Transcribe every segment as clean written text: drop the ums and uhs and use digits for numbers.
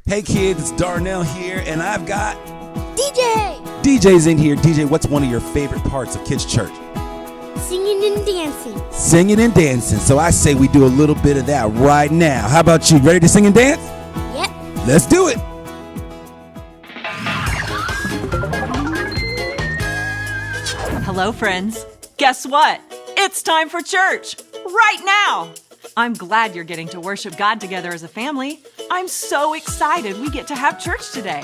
Hey kids, it's Darnell here, and I've got DJ! DJ's in here. DJ, what's one of your favorite parts of Kids Church? Singing and dancing. Singing and dancing. So I say we do a little bit of that right now. How about you? Ready to sing and dance? Yep. Let's do it. Hello, friends. Guess what? It's time for church right now. I'm glad you're getting to worship God together as a family. I'm so excited we get to have church today.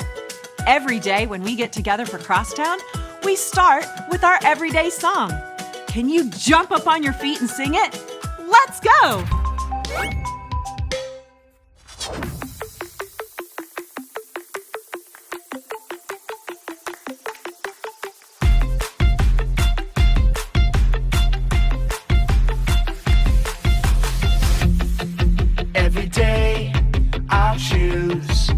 Every day when we get together for Crosstown, we start with our everyday song. Can you jump up on your feet and sing it? Let's go! Every day I'll choose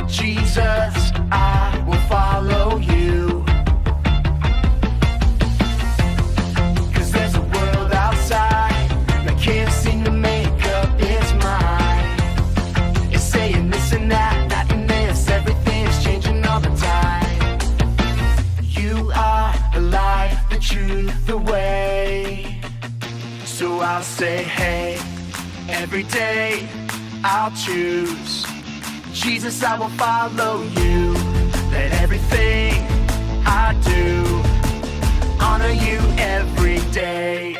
Jesus, I will follow you. 'Cause there's a world outside that can't seem to make up its mind. It's saying this and that, that and this, everything's changing all the time. You are the light, the truth, the way. So I'll say, hey, every day I'll choose Jesus, I will follow you. Let everything I do honor you every day.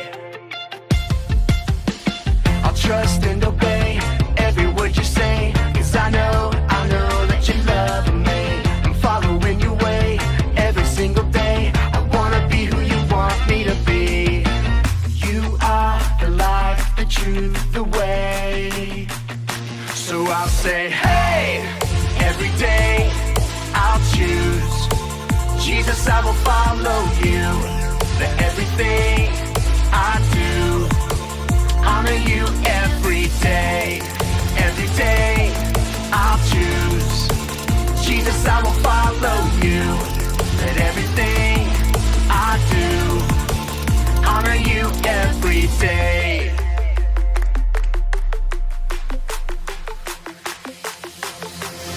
I'll trust and obey every word you say, 'cause I know that you love me. I'm following your way every single day. I wanna be who you want me to be. You are the light, the truth, the way. So I'll say, hey, every day I'll choose Jesus, I will follow you. Let everything I do honor you every day. Every day I'll choose Jesus, I will follow you. Let everything I do honor you every day.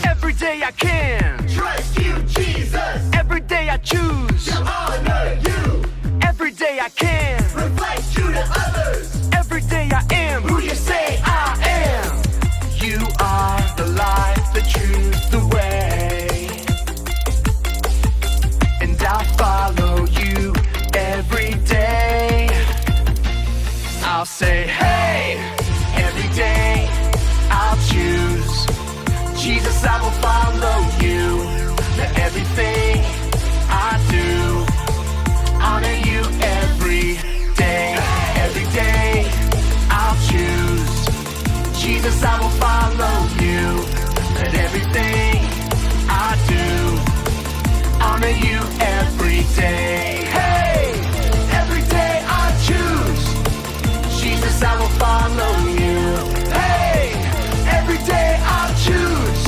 Every day I can Trust you, Jesus, every day I choose to honor you, every day I can reflect you to others, every day I am who you say I am. You are the light, the truth, the way, and I'll follow you every day. I'll say, hey, every day I'll choose Jesus, I will follow you. Let everything I do honor you every day. Every day I'll choose Jesus, I will follow you. Let everything I do honor you every day. Hey, every day I choose Jesus, I will follow you. Hey, every day I'll choose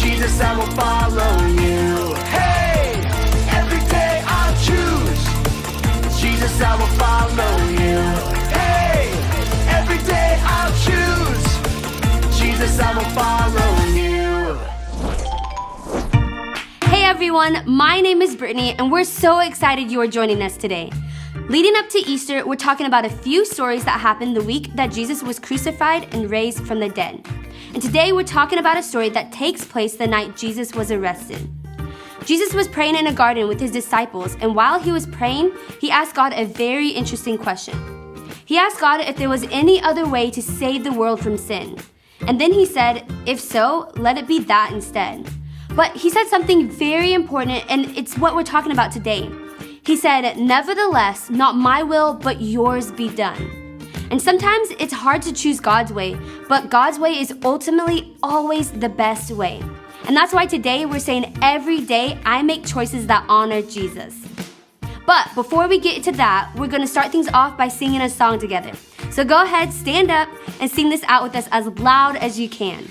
Jesus, I will follow you. Hey, every day I'll choose Jesus, I will follow you. Hey, every day I'll choose Jesus, I will follow you. Hey everyone, my name is Brittany, and we're so excited you are joining us today. Leading up to Easter, we're talking about a few stories that happened the week that Jesus was crucified and raised from the dead. And today we're talking about a story that takes place the night Jesus was arrested. Jesus was praying in a garden with his disciples, and while he was praying, he asked God a very interesting question. He asked God if there was any other way to save the world from sin. And then he said, if so, let it be that instead. But he said something very important, and it's what we're talking about today. He said, nevertheless, not my will, but yours be done. And sometimes it's hard to choose God's way, but God's way is ultimately always the best way. And that's why today we're saying every day I make choices that honor Jesus. But before we get to that, we're going to start things off by singing a song together. So go ahead, stand up, and sing this out with us as loud as you can.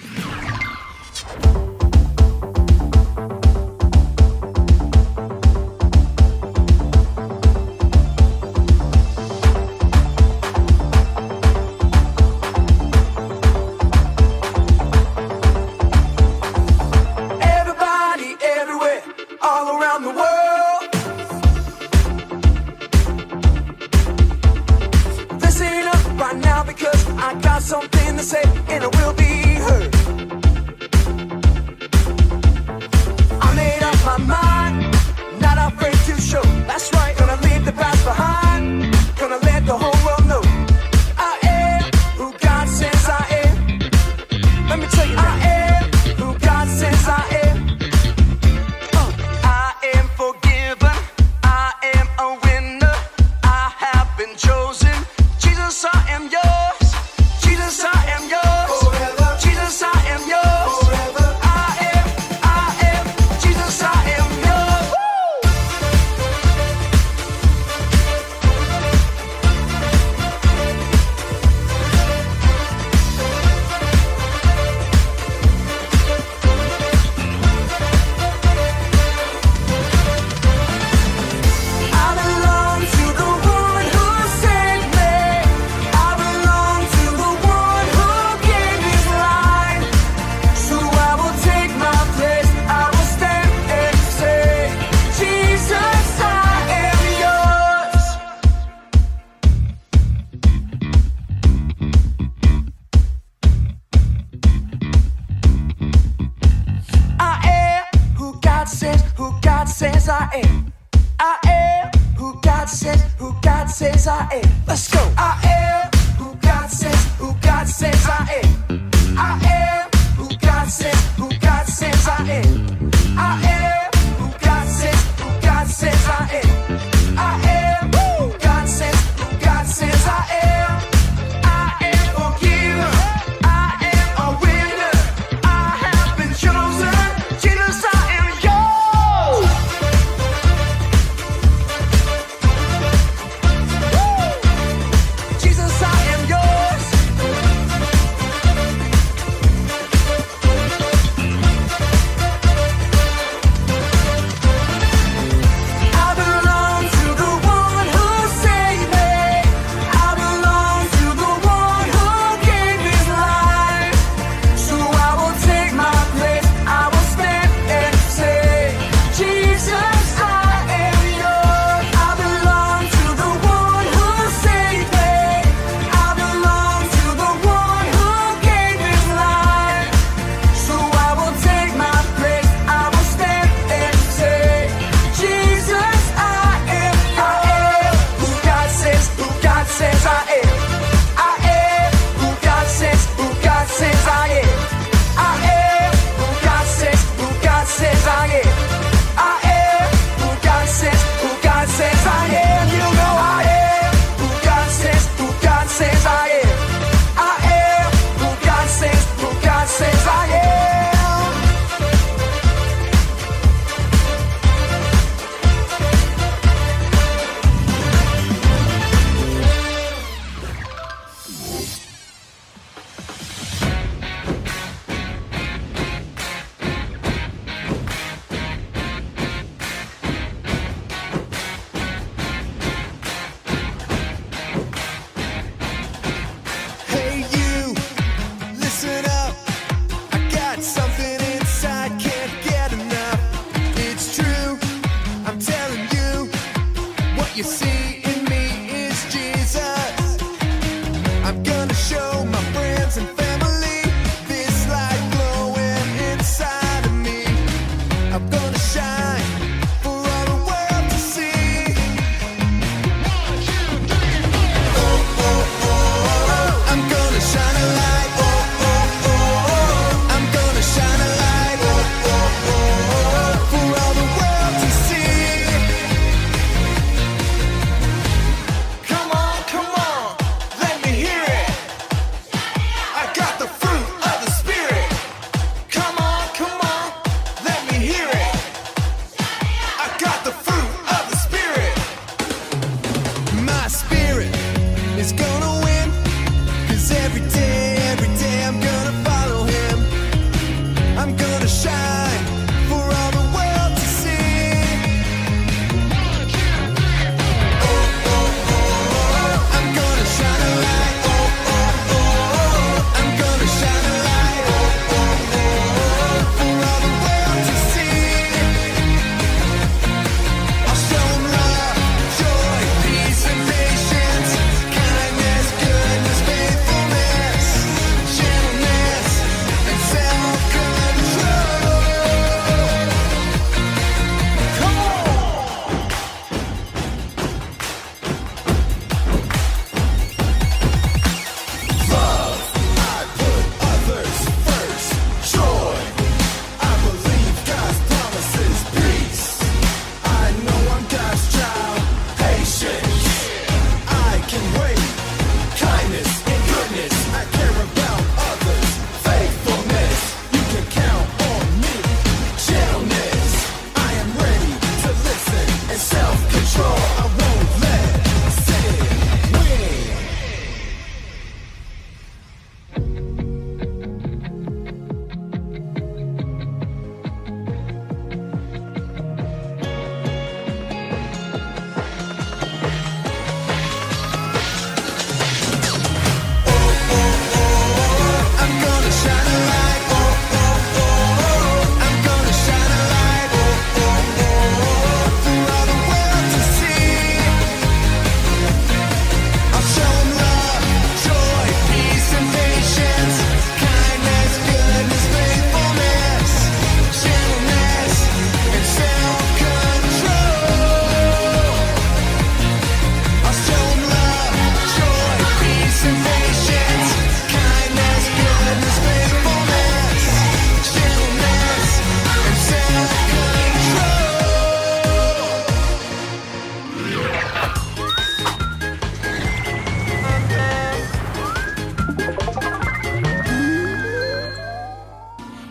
say, and it will be heard. I made up my mind, not afraid to show. That's right, gonna leave the past behind, gonna let the whole world know I am who God says I am. Let me tell you that. I am who God says I am. I am forgiven, I am a winner, I have been chosen. Jesus, I am yours. Jesus, I am yours. Forever. Jesus, I am yours. Forever. I am, Jesus, I am yours. Woo! I belong to the one who saved me. I belong to the one who gave his life. So I will take my place. I will stand and say, Jesus, I am yours. I am who God says I am. I am who God says I am. Let's go. I am who God says I am. I am who God says I am. I am who God says I am. I am who God says I am. I am forgiven. I am a winner. I have been chosen. Jesus, I am yours. Jesus, I am yours.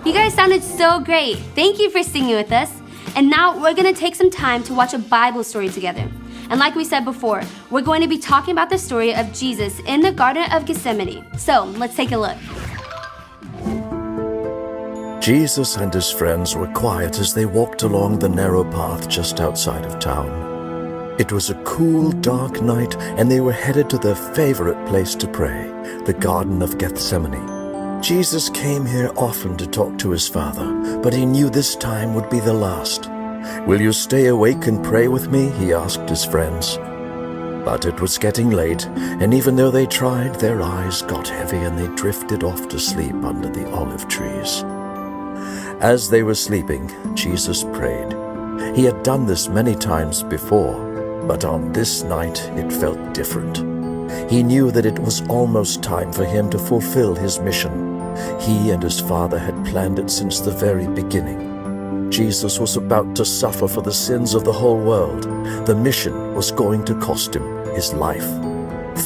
You guys sounded so great. Thank you for singing with us. And now we're going to take some time to watch a Bible story together. And like we said before, we're going to be talking about the story of Jesus in the Garden of Gethsemane. So let's take a look. Jesus and his friends were quiet as they walked along the narrow path just outside of town. It was a cool, dark night, and they were headed to their favorite place to pray, the Garden of Gethsemane. Jesus came here often to talk to his Father, but he knew this time would be the last. "Will you stay awake and pray with me?" he asked his friends. But it was getting late, and even though they tried, their eyes got heavy and they drifted off to sleep under the olive trees. As they were sleeping, Jesus prayed. He had done this many times before, but on this night it felt different. He knew that it was almost time for him to fulfill his mission. He and his Father had planned it since the very beginning. Jesus was about to suffer for the sins of the whole world. The mission was going to cost him his life.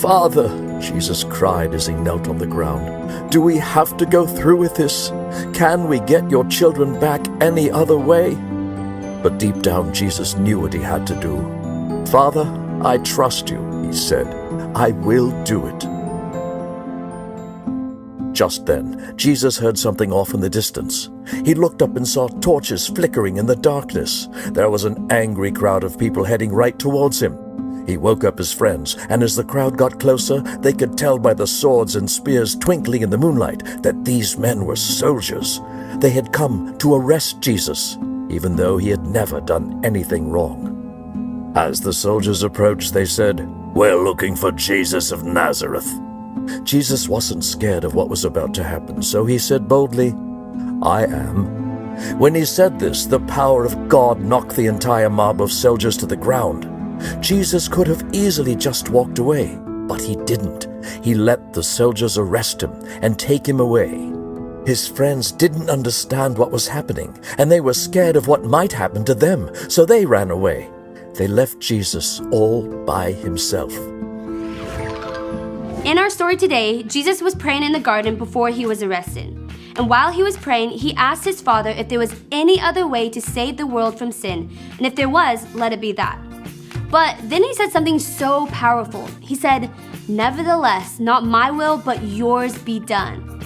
"Father," Jesus cried as he knelt on the ground, "do we have to go through with this? Can we get your children back any other way?" But deep down, Jesus knew what he had to do. "Father, I trust you," he said. "I will do it." Just then, Jesus heard something off in the distance. He looked up and saw torches flickering in the darkness. There was an angry crowd of people heading right towards him. He woke up his friends, and as the crowd got closer, they could tell by the swords and spears twinkling in the moonlight that these men were soldiers. They had come to arrest Jesus, even though he had never done anything wrong. As the soldiers approached, they said, "We're looking for Jesus of Nazareth." Jesus wasn't scared of what was about to happen, so he said boldly, "I am." When he said this, the power of God knocked the entire mob of soldiers to the ground. Jesus could have easily just walked away, but he didn't. He let the soldiers arrest him and take him away. His friends didn't understand what was happening, and they were scared of what might happen to them, so they ran away. They left Jesus all by himself. In our story today, Jesus was praying in the garden before he was arrested. And while he was praying, he asked his Father if there was any other way to save the world from sin. And if there was, let it be that. But then he said something so powerful. He said, "Nevertheless, not my will, but yours be done."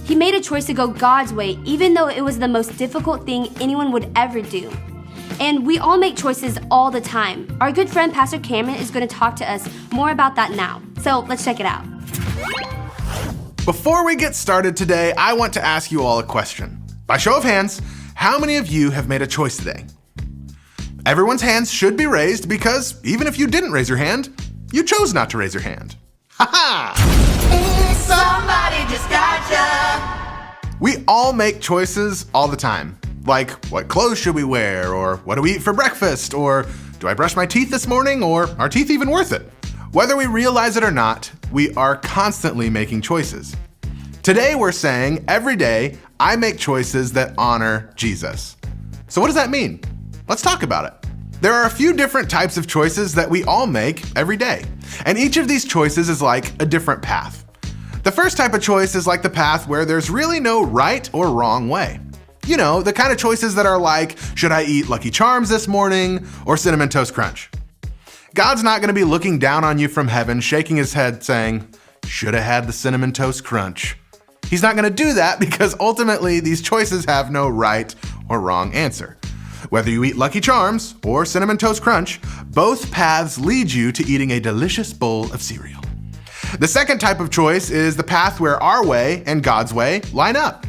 He made a choice to go God's way, even though it was the most difficult thing anyone would ever do. And we all make choices all the time. Our good friend Pastor Cameron is going to talk to us more about that now. So let's check it out. Before we get started today, I want to ask you all a question. By show of hands, how many of you have made a choice today? Everyone's hands should be raised because even if you didn't raise your hand, you chose not to raise your hand. Ha-ha! Somebody just gotcha. We all make choices all the time. Like, what clothes should we wear? Or what do we eat for breakfast? Or do I brush my teeth this morning? Or are teeth even worth it? Whether we realize it or not, we are constantly making choices. Today we're saying every day I make choices that honor Jesus. So what does that mean? Let's talk about it. There are a few different types of choices that we all make every day. And each of these choices is like a different path. The first type of choice is like the path where there's really no right or wrong way. You know, the kind of choices that are like, should I eat Lucky Charms this morning or Cinnamon Toast Crunch? God's not going to be looking down on you from heaven, shaking his head saying, should have had the Cinnamon Toast Crunch. He's not going to do that because ultimately these choices have no right or wrong answer. Whether you eat Lucky Charms or Cinnamon Toast Crunch, both paths lead you to eating a delicious bowl of cereal. The second type of choice is the path where our way and God's way line up.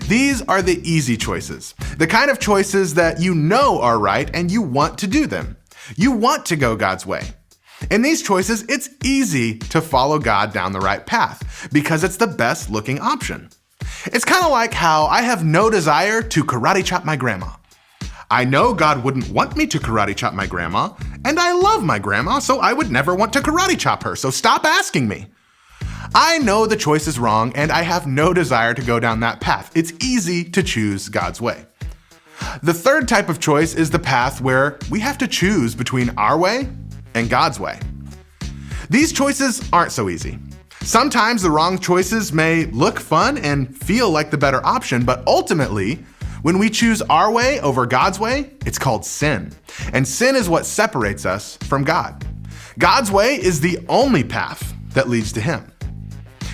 These are the easy choices, the kind of choices that you know are right and you want to do them. You want to go God's way. In these choices, it's easy to follow God down the right path because it's the best looking option. It's kind of like how I have no desire to karate chop my grandma. I know God wouldn't want me to karate chop my grandma, and I love my grandma, so I would never want to karate chop her, so stop asking me. I know the choice is wrong, and I have no desire to go down that path. It's easy to choose God's way. The third type of choice is the path where we have to choose between our way and God's way. These choices aren't so easy. Sometimes the wrong choices may look fun and feel like the better option, but ultimately, when we choose our way over God's way, it's called sin. And sin is what separates us from God. God's way is the only path that leads to Him.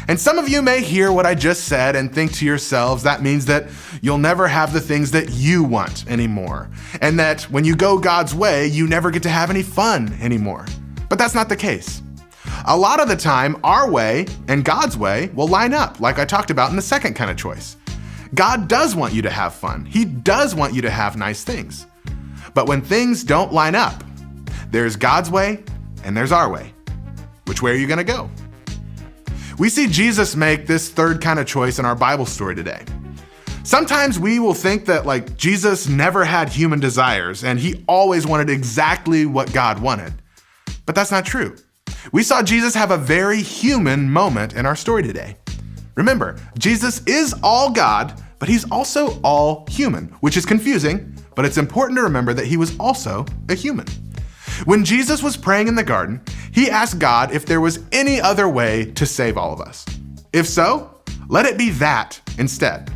And some of you may hear what I just said and think to yourselves, that means that you'll never have the things that you want anymore. And that when you go God's way, you never get to have any fun anymore. But that's not the case. A lot of the time, our way and God's way will line up, like I talked about in the second kind of choice. God does want you to have fun. He does want you to have nice things. But when things don't line up, there's God's way and there's our way. Which way are you going to go? We see Jesus make this third kind of choice in our Bible story today. Sometimes we will think that Jesus never had human desires and he always wanted exactly what God wanted. But that's not true. We saw Jesus have a very human moment in our story today. Remember, Jesus is all God, but he's also all human, which is confusing, but it's important to remember that he was also a human. When Jesus was praying in the garden, he asked God if there was any other way to save all of us. If so, let it be that instead.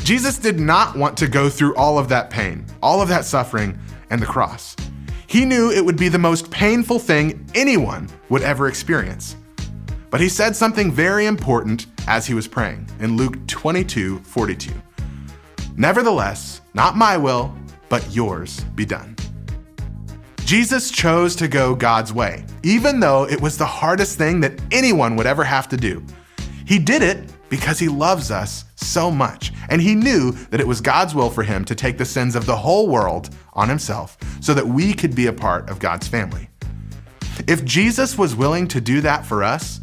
Jesus did not want to go through all of that pain, all of that suffering, and the cross. He knew it would be the most painful thing anyone would ever experience. But he said something very important as he was praying in Luke 22:42. Nevertheless, not my will, but yours be done. Jesus chose to go God's way, even though it was the hardest thing that anyone would ever have to do. He did it because he loves us so much, and he knew that it was God's will for him to take the sins of the whole world on himself so that we could be a part of God's family. If Jesus was willing to do that for us,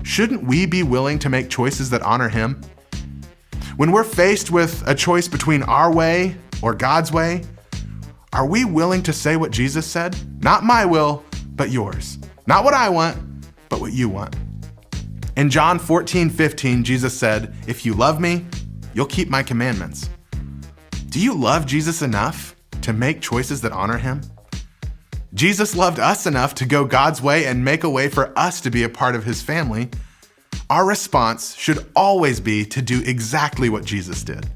shouldn't we be willing to make choices that honor him? When we're faced with a choice between our way or God's way, are we willing to say what Jesus said? Not my will, but yours. Not what I want, but what you want. In John 14:15, Jesus said, "If you love me, you'll keep my commandments." Do you love Jesus enough to make choices that honor him? Jesus loved us enough to go God's way and make a way for us to be a part of his family. Our response should always be to do exactly what Jesus did.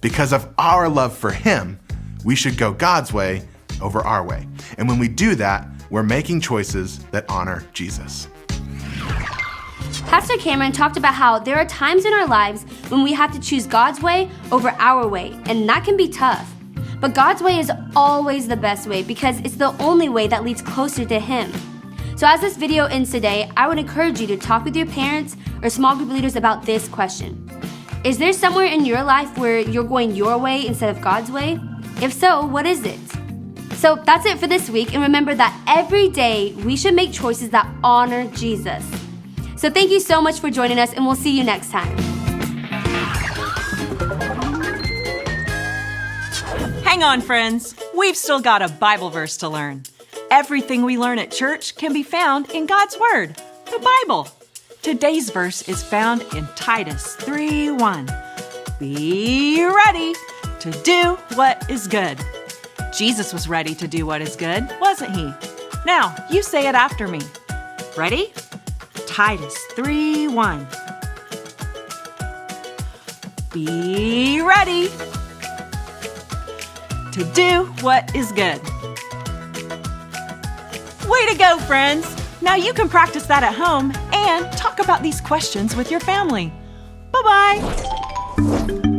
Because of our love for him, we should go God's way over our way. And when we do that, we're making choices that honor Jesus. Pastor Cameron talked about how there are times in our lives when we have to choose God's way over our way, and that can be tough. But God's way is always the best way because it's the only way that leads closer to him. So as this video ends today, I would encourage you to talk with your parents or small group leaders about this question. Is there somewhere in your life where you're going your way instead of God's way? If so, what is it? So that's it for this week, and remember that every day we should make choices that honor Jesus. So thank you so much for joining us, and we'll see you next time. Hang on, friends. We've still got a Bible verse to learn. Everything we learn at church can be found in God's Word, the Bible. Today's verse is found in Titus 3:1. Be ready to do what is good. Jesus was ready to do what is good, wasn't he? Now, you say it after me. Ready? Titus 3:1. Be ready to do what is good. Way to go, friends! Now you can practice that at home and talk about these questions with your family. Bye-bye!